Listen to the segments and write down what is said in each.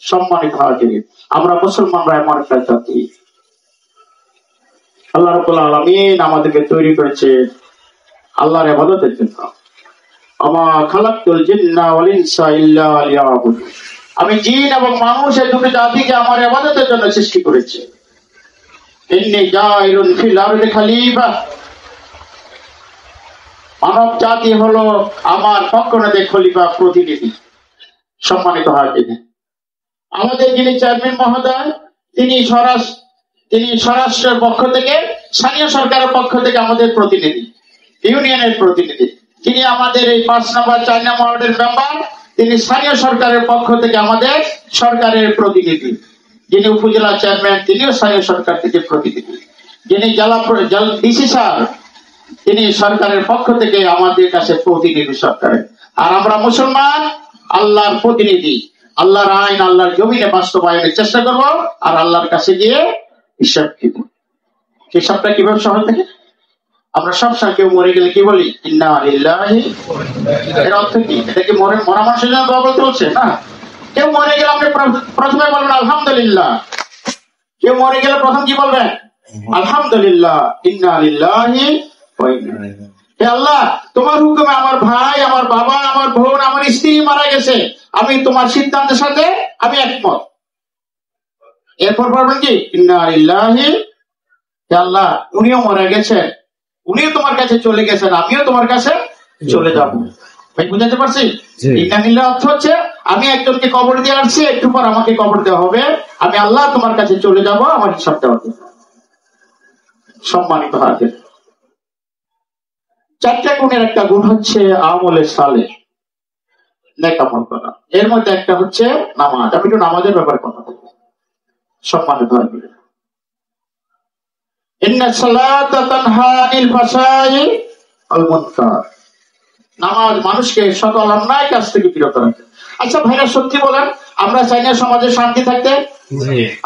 সম্মানিত হাজিরিন, আমরা মুসলমানরা এমন একটা জাতি, আল্লাহ রাব্বুল আলামিন আমাদেরকে তৈরি করেছে আল্লাহর ইবাদতের জন্য। আমা খালাকতুল জিন্না ওয়াল ইনসা ইল্লা লিয়াবুদুন, আমি জিন এবং মানুষ এই দুটি জাতিকে আমার ইবাদতের জন্য সৃষ্টি করেছি। ইন্নী জাইলুন ফিল আরদি খলিফা, মানব জাতি হলো আমার পক্ষে খলিফা, প্রতিনিধি। সম্মানিত হাজিরিন, আমাদের যিনি চেয়ারম্যান মহোদয়, তিনি স্বরাষ্ট্রের পক্ষ থেকে, স্থানীয় সরকারের পক্ষ থেকে আমাদের প্রতিনিধি, ইউনিয়নের প্রতিনিধি। তিনি আমাদের এই 5 নম্বর 4 নম্বর ওয়ার্ডের মেম্বার, তিনি স্থানীয় সরকারের পক্ষ থেকে আমাদের সরকারের প্রতিনিধি। যিনি উপজেলা চেয়ারম্যান, তিনিও স্থানীয় সরকার থেকে প্রতিনিধি। যিনি জেলা ডিসি স্যার, তিনি সরকারের পক্ষ থেকে আমাদের কাছে প্রতিনিধি সরকারের। আর আমরা মুসলমান, আল্লাহর প্রতিনিধি। আল্লাহর আইন আল্লাহর জমিনে বাস্তবায়নের চেষ্টা করব, আর আল্লাহর কাছে গিয়ে হিসাব দিব। হিসাবটা কিভাবে সহজ থাকে? আমরা সবসময় কেউ মরে গেলে কি বলি? ইন্না লিল্লাহি, এর অর্থ কি? এটা কি মরা মানুষের জন্য দোয়া বলতে বলছে? না। কেউ মরে গেলে আপনি প্রথমে বলবেন আলহামদুলিল্লাহ। কেউ মরে গেলে প্রথম কি বলবেন? আলহামদুলিল্লাহ, ইন্না লিল্লাহি ওয়া ইন্না ইলাইহি। হে আল্লাহ, তোমার হুকুমে আমার ভাই, আমার বাবা, আমার বোন, আমার স্ত্রী মারা গেছে, আমি তোমার সিদ্ধান্তের সাথে আমি একমত। এরপর বলবেন কি? ইন্না লিল্লাহি, হে আল্লাহ, উনিও মারা গেছেন, উনিও তোমার কাছে চলে গেছেন, আমিও তোমার কাছে চলে যাব। ভাই বুঝাতে পারছি? ইন্না লিল্লাহি অর্থ হচ্ছে আমি একজনকে কবর দিয়ে আসছি, একটু পর আমাকে কবর দেওয়া হবে, আমি আল্লাহ তোমার কাছে চলে যাব, আমার হিসাব দেওয়া হবে। সম্মানিত হাজির, 4টা গুণের একটা গুণ হচ্ছে আমলে সালেহ, নেক আমল করা। এর মধ্যে একটা হচ্ছে নামাজ। আমি একটু নামাজের ব্যাপারে কথা বলবো। সম্মানিত হাজির, ইন্না সালাতা তানহা আনিল ফাহশাই ওয়াল মুনকার, নামাজ মানুষকে সকল অন্যায় কাজ থেকে বিরত রাখে। আচ্ছা ভাইরা, সত্যি বলেন, আমরা চাই না সমাজে শান্তি থাকতে?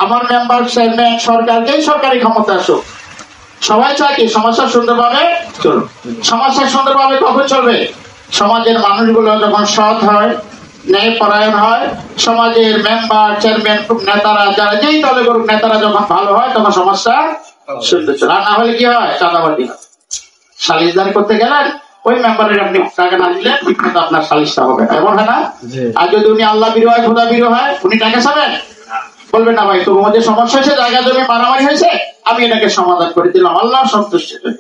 আমার মেম্বার, চেয়ারম্যান, সরকারকেই সরকারি ক্ষমতা আসুক। সবাই চায় কি সমাজটা সুন্দরভাবে চলুক। সমাজটা সুন্দরভাবে কখন চলবে? সমাজের মানুষগুলো যখন সৎ হয়, ন্যায় পরায়ণ হয়, সমাজের মেম্বার, চেয়ারম্যান, নেতারা, যারা যেই দলে করুক, নেতারা যখন ভালো হয়, তখন সমাজটা সুন্দর চলে। আর না হলে কি হয়? চাঁদাবাজি হয়। সালিশদারি করতে গেলেন, ওই মেম্বারের আপনি টাকা না দিলে ঠিক মতো আপনার সালিশটা হবে, এমন হয় না? আর যদি উনি আল্লাহ বিরো হয়, খোদা বিরো হয়, উনি টাকা চাবেন? বলবেন না, ভাই তোমার মধ্যে সমস্যা হয়েছে, জায়গা জমি মারামারি হয়েছে, আমি এটাকে সমাধান করে দিলাম আল্লাহ সন্তুষ্টির জন্য।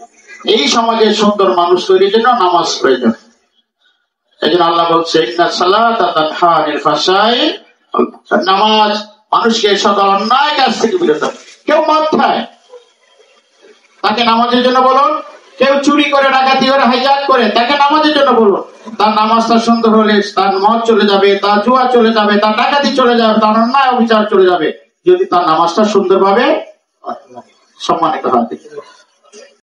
এই সমাজের সুন্দর মানুষ তৈরির জন্য নামাজ প্রয়োজন। এই জন্য আল্লাহ বলছে ইন্না সালাতা তানহা আনিল ফাহশাই ওয়াল মুনকার, নামাজ মানুষকে সকল অন্যায় কাজ থেকে বিরত রাখে। কেউ মদ খায়, তাকে নামাজের জন্য বলুন। কেউ চুরি করে, ডাকাতি করে, হাইজ্যাক করে, তাকে নামাজের জন্য বলুন। তার নামাজটা সুন্দর হলে তার মদ চলে যাবে, তার জুয়া চলে যাবে, তার ডাকাতি চলে যাবে, তার অন্যায় অবিচার চলে যাবে, যদি তার নামাজটা সুন্দরভাবে। সম্মানিত হয়।